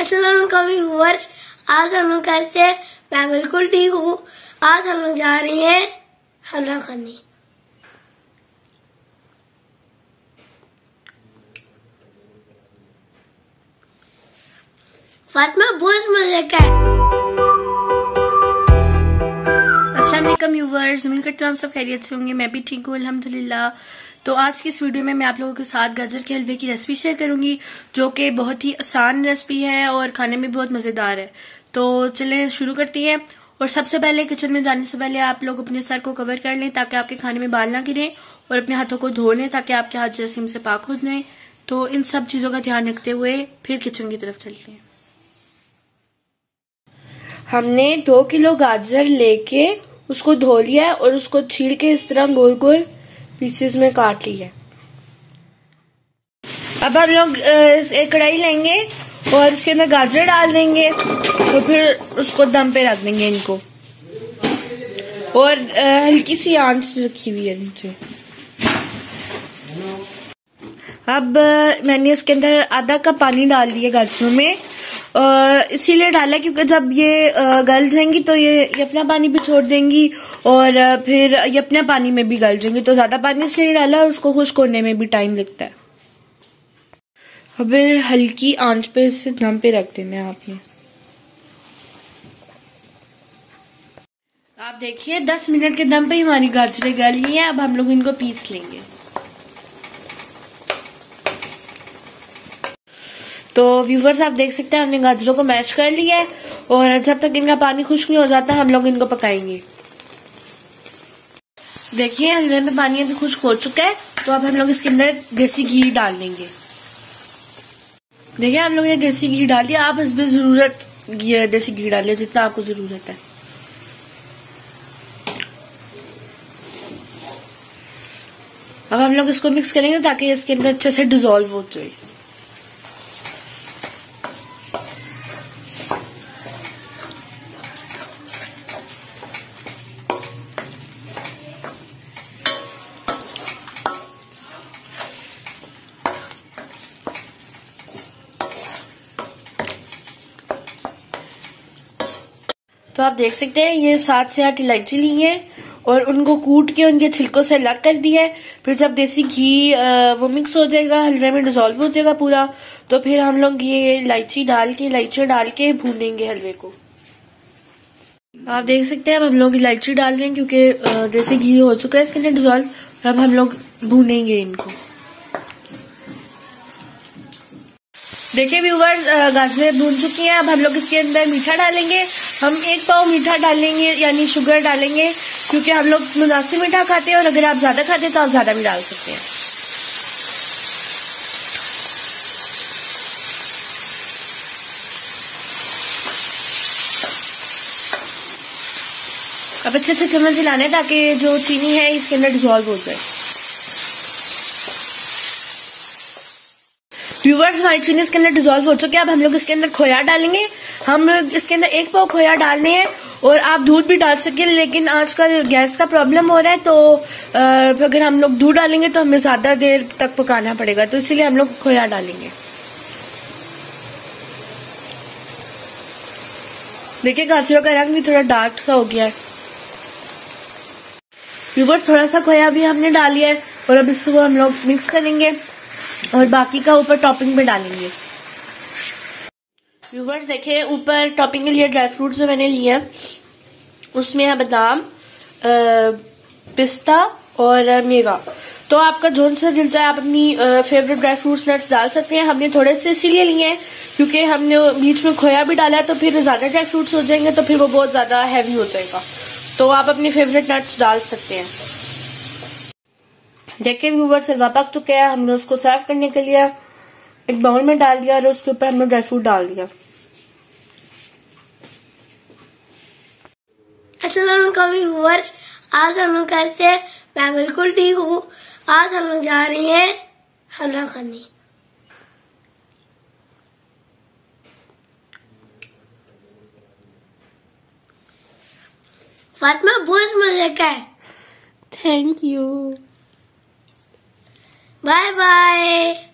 अस्सलाम वालेकुम व्यूअर्स, आज हम लोग कैसे हैं? मैं बिल्कुल ठीक हूँ। आज हम लोग जा रहे हैं हलवा खाने। फातिमा बहुत मजे का है। अस्सलाम वालेकुम व्यूअर्स, उम्मीद करती हूँ आप सब खैरियत से होंगे। मैं भी ठीक हूँ अल्हम्दुलिल्लाह। तो आज की इस वीडियो में मैं आप लोगों के साथ गाजर के हलवे की रेसिपी शेयर करूंगी, जो कि बहुत ही आसान रेसिपी है और खाने में बहुत मजेदार है। तो चलें शुरू करती हैं। और सबसे पहले किचन में जाने से पहले आप लोग अपने सर को कवर कर लें ताकि आपके खाने में बाल ना गिरे, और अपने हाथों को धो लें ताकि आपके हाथ जरासीम से पाक हो जाएं। तो इन सब चीजों का ध्यान रखते हुए फिर किचन की तरफ चलते हैं। हमने 2 किलो गाजर लेके उसको धो लिया है और उसको छील के इस तरह गोल गोल पीसेस में काट लिया है। अब हम लोग एक कढ़ाई लेंगे और इसके अंदर गाजर डाल देंगे, तो फिर उसको दम पे रख देंगे इनको, और हल्की सी आंच रखी हुई है नीचे। अब मैंने इसके अंदर आधा कप पानी डाल दिया गाजरों में, इसीलिए डाला क्योंकि जब ये गल जाएंगी तो ये अपना पानी भी छोड़ देंगी और फिर ये अपने पानी में भी गल जाएंगी। तो ज्यादा पानी इसलिए डाला, उसको खुश्क होने में भी टाइम लगता है। अब हल्की आंच पे इसे दम पे रख देना है आप। ये आप देखिए 10 मिनट के दम पे ही हमारी गाजरें गल गई हैं। अब हम लोग इनको पीस लेंगे। तो व्यूवर्स आप देख सकते हैं हमने गाजरों को मैश कर लिया है, और जब तक इनका पानी खुश्क नहीं हो जाता हम लोग इनको पकाएंगे। देखिए हलवे में पानी अभी खुश्क हो चुका है, तो अब हम लोग इसके अंदर देसी घी डाल देंगे। देखिए हम लोग ने देसी घी डाल दिया। आप इस जरूरत देसी घी डालिए जितना आपको जरूरत है। अब हम लोग इसको मिक्स करेंगे ताकि इसके अंदर अच्छे से डिसॉल्व हो जाए। तो आप देख सकते हैं ये 7 से 8 इलायची ली है और उनको कूट के उनके छिलकों से अलग कर दिया है। फिर जब देसी घी वो मिक्स हो जाएगा, हलवे में डिसॉल्व हो जाएगा पूरा, तो फिर हम लोग ये इलायची डाल के भूनेंगे हलवे को। आप देख सकते हैं अब हम लोग इलायची डाल रहे हैं क्योंकि देसी घी हो चुका है इसके अंदर डिसॉल्व। अब हम लोग भूनेंगे इनको। देखिए व्यूवर्स गाजरें भून चुकी हैं। अब हम लोग इसके अंदर मीठा डालेंगे। हम 1 पाव मीठा डालेंगे, यानी शुगर डालेंगे, क्योंकि हम लोग मुनासिब मीठा खाते हैं, और अगर आप ज्यादा खाते हैं तो आप ज्यादा भी डाल सकते हैं। अब अच्छे से चम्मच हिलाना है ताकि जो चीनी है इसके अंदर डिसॉल्व हो जाए। व्यूवर्स हमारी चीनी इसके अंदर डिसॉल्व हो चुकी है। अब हम लोग इसके अंदर खोया डालेंगे। हम इसके अंदर 1 पाव खोया डालने हैं, और आप दूध भी डाल सकें, लेकिन आजकल गैस का प्रॉब्लम हो रहा है, तो अगर हम लोग दूध डालेंगे तो हमें ज्यादा देर तक पकाना पड़ेगा, तो इसीलिए हम लोग खोया डालेंगे। देखिए गाजरों का रंग भी थोड़ा डार्क सा हो गया है। व्यूवर्स थोड़ा सा खोया भी हमने डाल लिया है, और अब इसको हम लोग मिक्स करेंगे और बाकी का ऊपर टॉपिंग पे डालेंगे। व्यूवर्स देखिए ऊपर टॉपिंग के लिए ड्राई फ्रूट्स जो मैंने लिए हैं उसमें है बादाम, पिस्ता और मेवा। तो आपका जोन सा दिल चाहे आप अपनी फेवरेट ड्राई फ्रूट्स नट्स डाल सकते हैं। हमने थोड़े से इसीलिए लिए हैं क्योंकि हमने बीच में खोया भी डाला है, तो फिर ज्यादा ड्राई फ्रूट्स हो जाएंगे तो फिर वो बहुत ज्यादा हैवी हो जाएगा। तो आप अपनी फेवरेट नट्स डाल सकते हैं। देखिए व्यूवर्स हलवा पक चुका है। हमने उसको सर्व करने के लिए एक बाउल में डाल दिया और उसके ऊपर हमने ड्राई फ्रूट डाल दिया। अस्सलाम वालेकुम व्यूअर्स, आज हम लोग कैसे हैं? मैं बिल्कुल ठीक हूँ। आज हम लोग जा रहे हैं हलवा खाने। फातिमा बहुत मजे का है। Thank you. Bye bye.